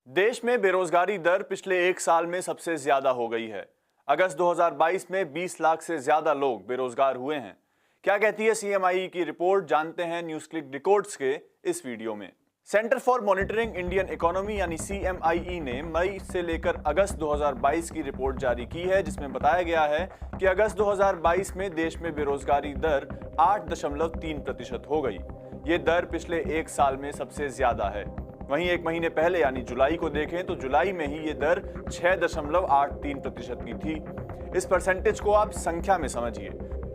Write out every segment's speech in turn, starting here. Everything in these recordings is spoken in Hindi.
देश में बेरोजगारी दर पिछले एक साल में सबसे ज्यादा हो गई है। अगस्त 2022 में 20 लाख से ज्यादा लोग बेरोजगार हुए हैं। क्या कहती है सीएमआई की रिपोर्ट, जानते हैं न्यूज क्लिक रिकॉर्ड्स के इस वीडियो में। Centre for monitoring Indian economy यानी सीएमआई ने मई से लेकर अगस्त 2022 की रिपोर्ट जारी की है, जिसमें बताया गया है कि अगस्त 2022 में देश में बेरोजगारी दर 8.3% हो गई। ये दर पिछले एक साल में सबसे ज्यादा है। वहीं एक महीने पहले यानी जुलाई को देखें तो जुलाई में ही ये दर 6.83% की थी। इस परसेंटेज को आप संख्या में समझिए।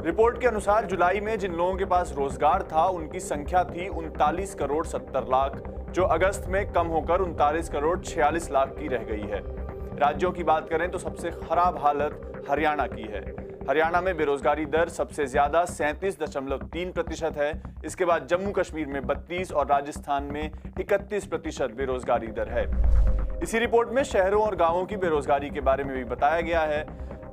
रिपोर्ट के अनुसार जुलाई में जिन लोगों के पास रोजगार था उनकी संख्या थी 39 करोड़ 70 लाख, जो अगस्त में कम होकर 39 करोड़ 46 लाख की रह गई है। राज्यों की बात करें तो सबसे खराब हालत हरियाणा की है। हरियाणा में बेरोजगारी दर सबसे ज्यादा 37.3% है। इसके बाद जम्मू कश्मीर में 32 और राजस्थान में 31% बेरोजगारी दर है। इसी रिपोर्ट में शहरों और गांवों की बेरोजगारी के बारे में भी बताया गया है।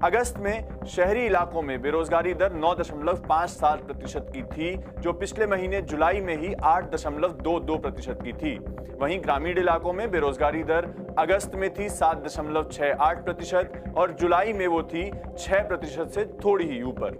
अगस्त में शहरी इलाकों में बेरोजगारी दर 9.57% की थी, जो पिछले महीने जुलाई में ही 8.22% की थी। वहीं ग्रामीण इलाकों में बेरोजगारी दर अगस्त में थी 7.68% और जुलाई में वो थी 6% से थोड़ी ही ऊपर।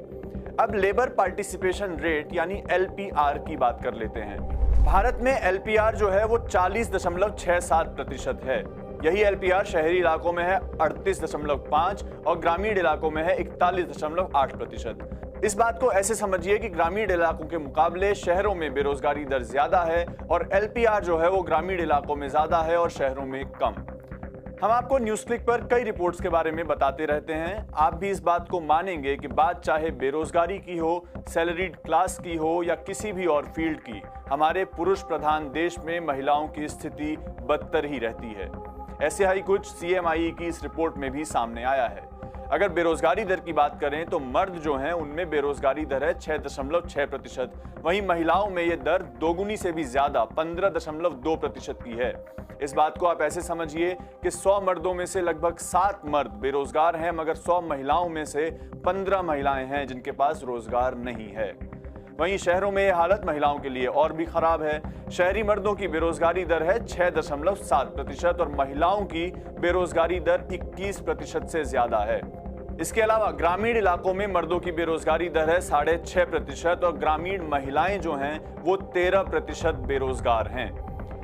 अब लेबर पार्टिसिपेशन रेट यानी एलपीआर की बात कर लेते हैं। भारत में एलपीआर जो है वो 40.67% है। यही एलपीआर शहरी इलाकों में है 38.5 और ग्रामीण इलाकों में है 41.8%। इस बात को ऐसे समझिए कि ग्रामीण इलाकों के मुकाबले शहरों में बेरोजगारी दर ज्यादा है और एलपीआर जो है वो ग्रामीण इलाकों में ज्यादा है और शहरों में कम। हम आपको न्यूज क्लिक पर कई रिपोर्ट्स के बारे में बताते रहते हैं। आप भी इस बात को मानेंगे कि बात चाहे बेरोजगारी की हो, सैलरीड क्लास की हो या किसी भी और फील्ड की, हमारे पुरुष प्रधान देश में महिलाओं की स्थिति बदतर ही रहती है। ऐसे ही कुछ सीएमआई की इस रिपोर्ट में भी सामने आया है। अगर बेरोजगारी दर की बात करें तो मर्द जो हैं उनमें बेरोजगारी दर है 6.6%। वहीं महिलाओं में ये दर दोगुनी से भी ज्यादा 15.2% की है। इस बात को आप ऐसे समझिए कि 100 मर्दों में से लगभग 7 मर्द बेरोजगार हैं, मगर 100 महिलाओं में से 15 महिलाएं हैं जिनके पास रोजगार नहीं है। वहीं शहरों में यह हालत महिलाओं के लिए और भी खराब है। शहरी मर्दों की बेरोजगारी दर है 6.7% और महिलाओं की बेरोजगारी दर 21% से ज्यादा है। इसके अलावा ग्रामीण इलाकों में मर्दों की बेरोजगारी दर है 6.5% और ग्रामीण महिलाएं जो हैं वो 13% बेरोजगार हैं।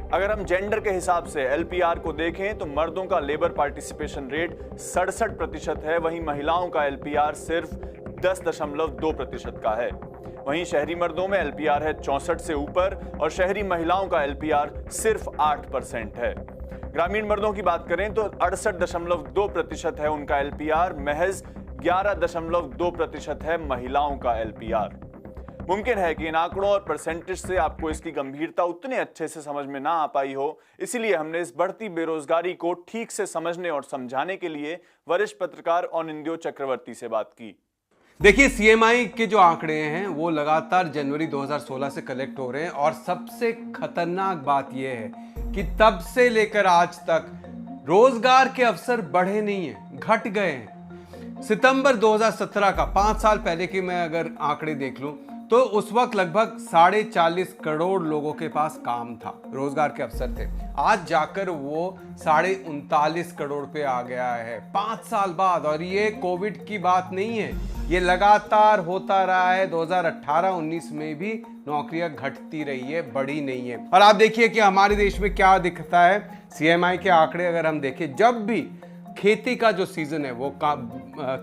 अगर हम जेंडर के हिसाब से एलपीआर को देखें तो मर्दों का लेबर पार्टिसिपेशन रेट 67% है, वहीं महिलाओं का एलपीआर सिर्फ 10.2% का है। वहीं शहरी मर्दों में एलपीआर है 64 से ऊपर और शहरी महिलाओं का एलपीआर सिर्फ 8% है। ग्रामीण मर्दों की बात करें तो 68.2% है उनका एलपीआर, महज 11.2% है महिलाओं का एलपीआर। मुमकिन है कि इन आंकड़ों और परसेंटेज से आपको इसकी गंभीरता उतने अच्छे से समझ में ना आ पाई हो, इसीलिए हमने इस बढ़ती बेरोजगारी को ठीक से समझने और समझाने के लिए वरिष्ठ पत्रकार अनिंद्यो चक्रवर्ती से बात की। देखिए, सीएमआई के जो आंकड़े हैं वो लगातार जनवरी 2016 से कलेक्ट हो रहे हैं और सबसे खतरनाक बात यह है कि तब से लेकर आज तक रोजगार के अवसर बढ़े नहीं हैं, घट गए हैं। सितंबर 2017 का 5 साल पहले की मैं अगर आंकड़े देख लूं तो उस वक्त लगभग 40.5 करोड़ लोगों के पास काम था, रोजगार के अवसर थे। आज जाकर वो 39.5 करोड़ पे आ गया है 5 साल बाद। और ये कोविड की बात नहीं है, ये लगातार होता रहा है। 2018-19 में भी नौकरियां घटती रही है, बढ़ी नहीं है। और आप देखिए कि हमारे देश में क्या दिखता है। सीएमआई के आंकड़े अगर हम देखें, जब भी खेती का जो सीजन है वो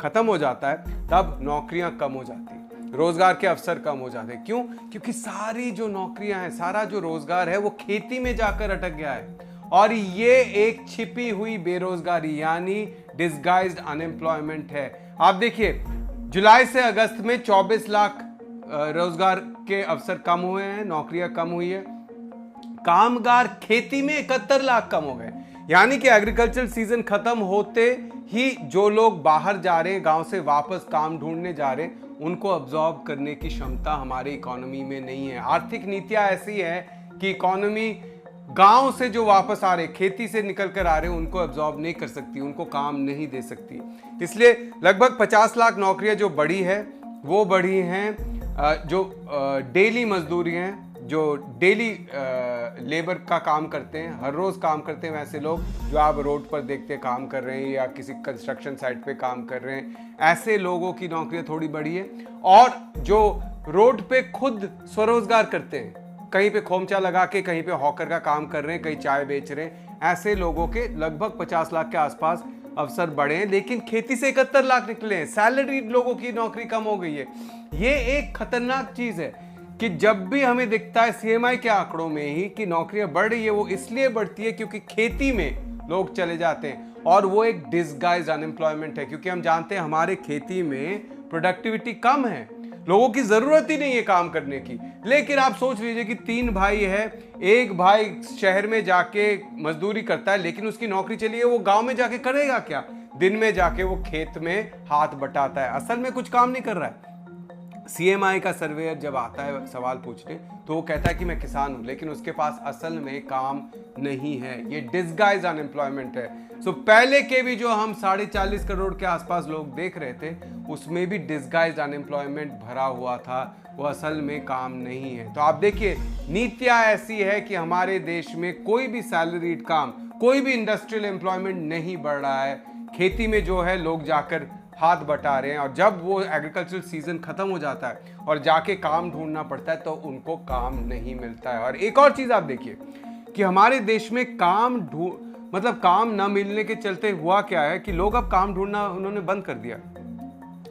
खत्म हो जाता है तब नौकरियां कम हो जाती है, रोजगार के अवसर कम हो जाते हैं। क्यों? क्योंकि सारी जो नौकरियां हैं, सारा जो रोजगार है वो खेती में जाकर अटक गया है। और ये एक छिपी हुई बेरोजगारी यानी डिसगाइज्ड अनएम्प्लॉयमेंट है। आप देखिए, जुलाई से अगस्त में 24 लाख रोजगार के अवसर कम हुए हैं, नौकरियां कम हुई है। कामगार खेती में 71 लाख कम हो गए, यानी कि एग्रीकल्चर सीजन खत्म होते ही जो लोग बाहर जा रहे हैं, गांव से वापस काम ढूंढने जा रहे हैं, उनको अब्सॉर्ब करने की क्षमता हमारी इकोनॉमी में नहीं है। आर्थिक नीतियां ऐसी है कि इकोनॉमी गांव से जो वापस आ रहे, खेती से निकल कर आ रहे, उनको अब्सॉर्ब नहीं कर सकती, उनको काम नहीं दे सकती। इसलिए लगभग 50 लाख नौकरियां जो बढ़ी है वो बढ़ी हैं जो डेली मजदूरी हैं, जो डेली लेबर का काम करते हैं, हर रोज़ काम करते हैं, वैसे लोग जो आप रोड पर देखते हैं काम कर रहे हैं या किसी कंस्ट्रक्शन साइट पे काम कर रहे हैं, ऐसे लोगों की नौकरियां थोड़ी बढ़ी है। और जो रोड पे खुद स्वरोजगार करते हैं, कहीं पे खोमचा लगा के कहीं पे हॉकर का काम कर रहे हैं, कहीं चाय बेच रहे हैं, ऐसे लोगों के लगभग 50 लाख के आसपास अवसर बढ़े हैं। लेकिन खेती से 71 लाख निकले हैं। सैलरीड लोगों की नौकरी कम हो गई है। ये एक खतरनाक चीज है कि जब भी हमें दिखता है सीएमआई के आंकड़ों में ही कि नौकरियां बढ़ रही है, वो इसलिए बढ़ती है क्योंकि खेती में लोग चले जाते हैं और वो एक डिसगाइज्ड अनएम्प्लॉयमेंट है, क्योंकि हम जानते हैं हमारे खेती में प्रोडक्टिविटी कम है, लोगों की जरूरत ही नहीं है काम करने की। लेकिन आप सोच लीजिए कि 3 भाई है, एक भाई शहर में जाके मजदूरी करता है लेकिन उसकी नौकरी चली है, वो गांव में जाके करेगा क्या? दिन में जाके वो खेत में हाथ बटाता है, असल में कुछ काम नहीं कर रहा है। सीएमआई का सर्वेयर जब आता है सवाल पूछने तो वो कहता है कि मैं किसान हूं, लेकिन उसके पास असल में काम नहीं है। ये डिसगाइज अनएम्प्लॉयमेंट है। सो पहले के भी जो हम 40.5 करोड़ के आसपास लोग देख रहे थे, उसमें भी डिसगाइज अनएम्प्लॉयमेंट भरा हुआ था, वो असल में काम नहीं है। तो आप देखिए, नीतियां ऐसी है कि हमारे देश में कोई भी सैलरीड काम, कोई भी इंडस्ट्रियल एम्प्लॉयमेंट नहीं बढ़ रहा है। खेती में जो है लोग जाकर हाथ बटा रहे हैं, और जब वो एग्रीकल्चरल सीजन खत्म हो जाता है और जाके काम ढूंढना पड़ता है तो उनको काम नहीं मिलता है। और एक और चीज आप देखिए कि हमारे देश में काम ना मिलने के चलते हुआ क्या है कि लोग अब काम ढूंढना उन्होंने बंद कर दिया।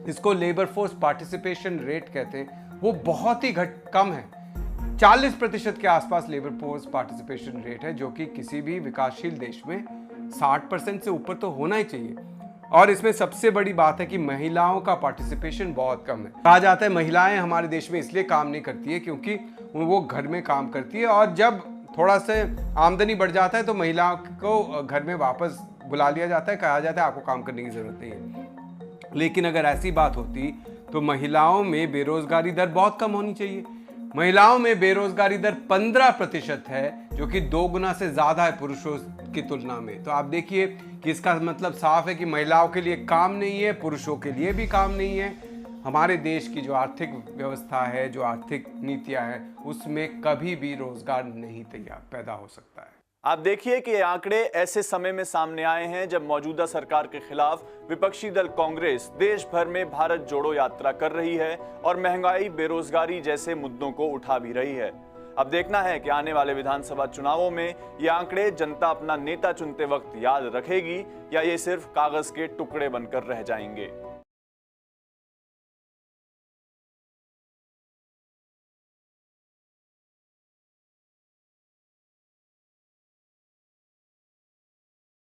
इसको लेबर फोर्स पार्टिसिपेशन रेट कहते हैं, वो बहुत ही कम है। 40% के आसपास लेबर फोर्स पार्टिसिपेशन रेट है, जो कि किसी भी विकासशील देश में 60% से ऊपर तो होना ही चाहिए। और इसमें सबसे बड़ी बात है कि महिलाओं का पार्टिसिपेशन बहुत कम है। कहा जाता है महिलाएं हमारे देश में इसलिए काम नहीं करती है क्योंकि वो घर में काम करती है, और जब थोड़ा सा आमदनी बढ़ जाता है तो महिलाओं को घर में वापस बुला लिया जाता है, कहा जाता है आपको काम करने की जरूरत नहीं है। लेकिन अगर ऐसी बात होती तो महिलाओं में बेरोजगारी दर बहुत कम होनी चाहिए। महिलाओं में बेरोजगारी दर 15% है, जो कि 2 गुना से ज्यादा है पुरुषों की तुलना में। तो आप देखिए कि इसका मतलब साफ है कि महिलाओं के लिए काम नहीं है, पुरुषों के लिए भी काम नहीं है। हमारे देश की जो आर्थिक व्यवस्था है, जो आर्थिक नीतियां हैं, उसमें कभी भी रोजगार नहीं पैदा हो सकता है। आप देखिए कि ये आंकड़े ऐसे समय में सामने आए हैं जब मौजूदा सरकार के खिलाफ विपक्षी दल कांग्रेस देश भर में भारत जोड़ो यात्रा कर रही है और महंगाई, बेरोजगारी जैसे मुद्दों को उठा भी रही है। अब देखना है कि आने वाले विधानसभा चुनावों में ये आंकड़े जनता अपना नेता चुनते वक्त याद रखेगी या ये सिर्फ कागज के टुकड़े बनकर रह जाएंगे।